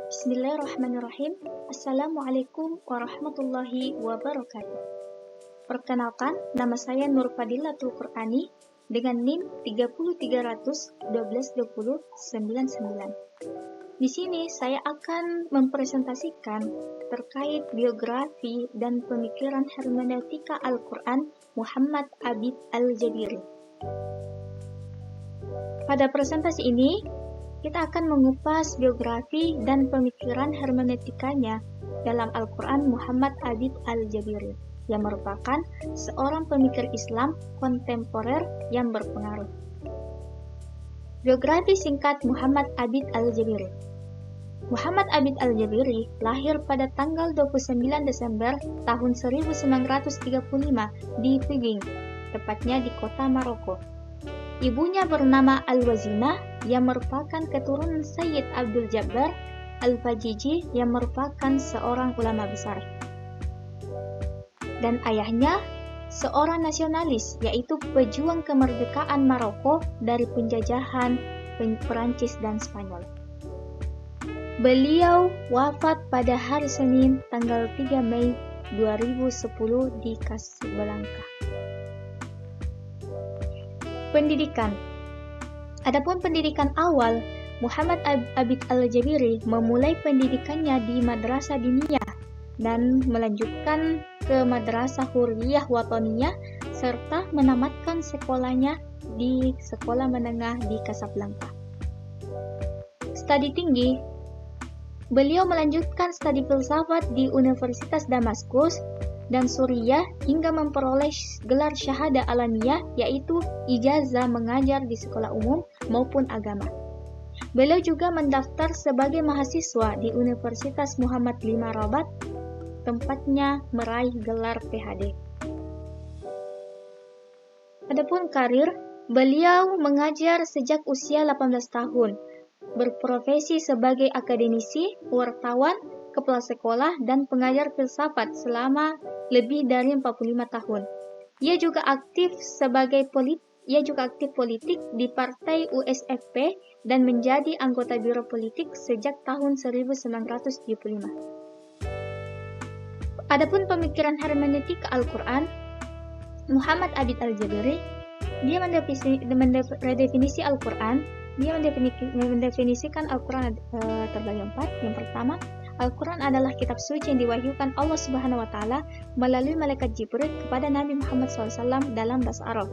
Bismillahirrahmanirrahim. Assalamualaikum warahmatullahi wabarakatuh. Perkenalkan, nama saya Nur Fadilatul Qur'ani dengan NIM 330122099. Di sini saya akan mempresentasikan terkait biografi dan pemikiran hermeneutika Al-Quran Muhammad Abid Al-Jabiri. Pada presentasi ini, kita akan mengupas biografi dan pemikiran hermeneutikanya dalam Al-Quran Muhammad Abid Al-Jabiri, yang merupakan seorang pemikir Islam kontemporer yang berpengaruh. Biografi singkat Muhammad Abid Al-Jabiri. Muhammad Abid Al-Jabiri lahir pada tanggal 29 Desember tahun 1935 di Figing, tepatnya di kota Maroko. Ibunya bernama Al-Wazimah yang merupakan keturunan Sayyid Abdul Jabbar Al-Fajiji yang merupakan seorang ulama besar. Dan ayahnya seorang nasionalis, yaitu pejuang kemerdekaan Maroko dari penjajahan Perancis dan Spanyol. Beliau wafat pada hari Senin tanggal 3 Mei 2010 di Casablanca. Pendidikan. Adapun pendidikan awal, Muhammad Abid Al-Jabiri memulai pendidikannya di Madrasah Diniyah dan melanjutkan ke Madrasah Hurriyah Watoniyah serta menamatkan sekolahnya di sekolah menengah di Casablanca. Studi tinggi. Beliau melanjutkan studi filsafat di Universitas Damaskus dan Suriah hingga memperoleh gelar syahada alamiyah, yaitu ijazah mengajar di sekolah umum maupun agama. Beliau juga mendaftar sebagai mahasiswa di Universitas Muhammad V Rabat, tempatnya meraih gelar PhD. Adapun karir, beliau mengajar sejak usia 18 tahun, berprofesi sebagai akademisi, wartawan, kepala sekolah, dan pengajar filsafat selama lebih dari 45 tahun. Ia juga aktif politik di Partai USFP dan menjadi anggota biro politik sejak tahun 1975. Adapun pemikiran hermeneutika Al-Quran, Muhammad Abid Al-Jabiri, dia mendefinisi Al-Quran. Dia mendefinisikan Al-Quran terbagi 4. Yang pertama, Al-Quran adalah kitab suci yang diwahyukan Allah Subhanahu wa Ta'ala melalui malaikat Jibril kepada Nabi Muhammad SAW dalam bahasa Arab.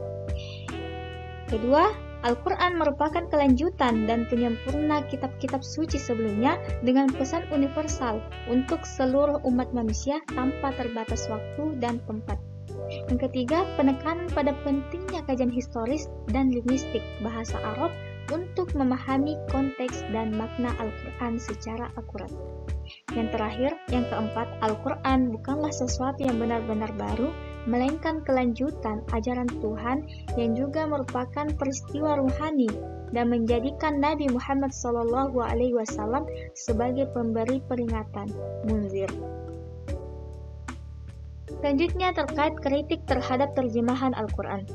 Kedua, Al-Quran merupakan kelanjutan dan penyempurna kitab-kitab suci sebelumnya dengan pesan universal untuk seluruh umat manusia tanpa terbatas waktu dan tempat. Yang ketiga, penekanan pada pentingnya kajian historis dan linguistik bahasa Arab untuk memahami konteks dan makna Al-Quran secara akurat. Yang terakhir, yang keempat, Al-Quran bukanlah sesuatu yang benar-benar baru, melainkan kelanjutan ajaran Tuhan yang juga merupakan peristiwa ruhani dan menjadikan Nabi Muhammad SAW sebagai pemberi peringatan, munzir. Selanjutnya terkait kritik terhadap terjemahan Al-Quran.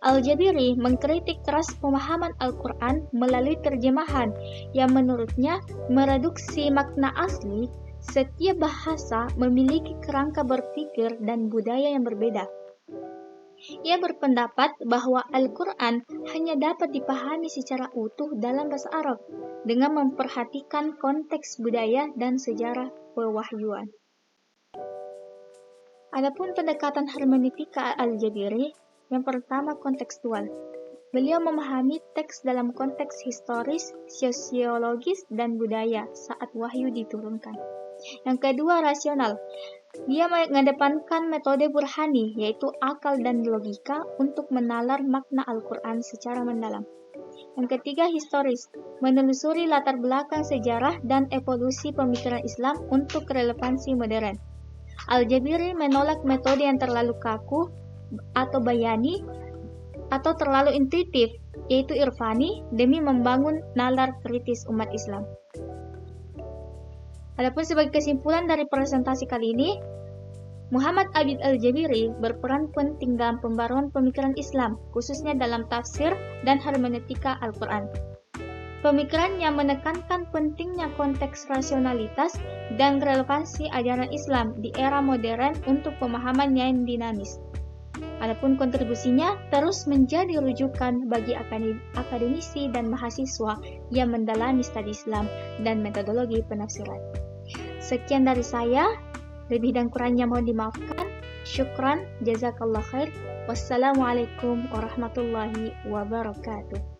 Al-Jabiri mengkritik keras pemahaman Al-Quran melalui terjemahan yang menurutnya mereduksi makna asli. Setiap bahasa memiliki kerangka berpikir dan budaya yang berbeda. Ia berpendapat bahwa Al-Quran hanya dapat dipahami secara utuh dalam bahasa Arab dengan memperhatikan konteks budaya dan sejarah pewahyuan. Adapun pendekatan hermeneutika Al-Jabiri, yang pertama kontekstual. Beliau memahami teks dalam konteks historis, sosiologis, dan budaya saat wahyu diturunkan. Yang kedua, rasional. Dia mengedepankan metode burhani, yaitu akal dan logika untuk menalar makna Al-Quran secara mendalam. Yang ketiga, historis. Menelusuri latar belakang sejarah dan evolusi pemikiran Islam untuk relevansi modern. Al-Jabiri menolak metode yang terlalu kaku atau bayani atau terlalu intuitif, yaitu irfani, demi membangun nalar kritis umat Islam. Adapun sebagai kesimpulan dari presentasi kali ini, Muhammad Abid Al-Jabiri berperan penting dalam pembaruan pemikiran Islam, khususnya dalam tafsir dan hermeneutika Al-Quran. Pemikiran yang menekankan pentingnya konteks rasionalitas dan relevansi ajaran Islam di era modern untuk pemahaman yang dinamis. Adapun kontribusinya terus menjadi rujukan bagi akademisi dan mahasiswa yang mendalami studi Islam dan metodologi penafsiran. Sekian dari saya, lebih dan kurangnya mohon dimaafkan. Syukran, jazakallah khair. Wassalamualaikum warahmatullahi wabarakatuh.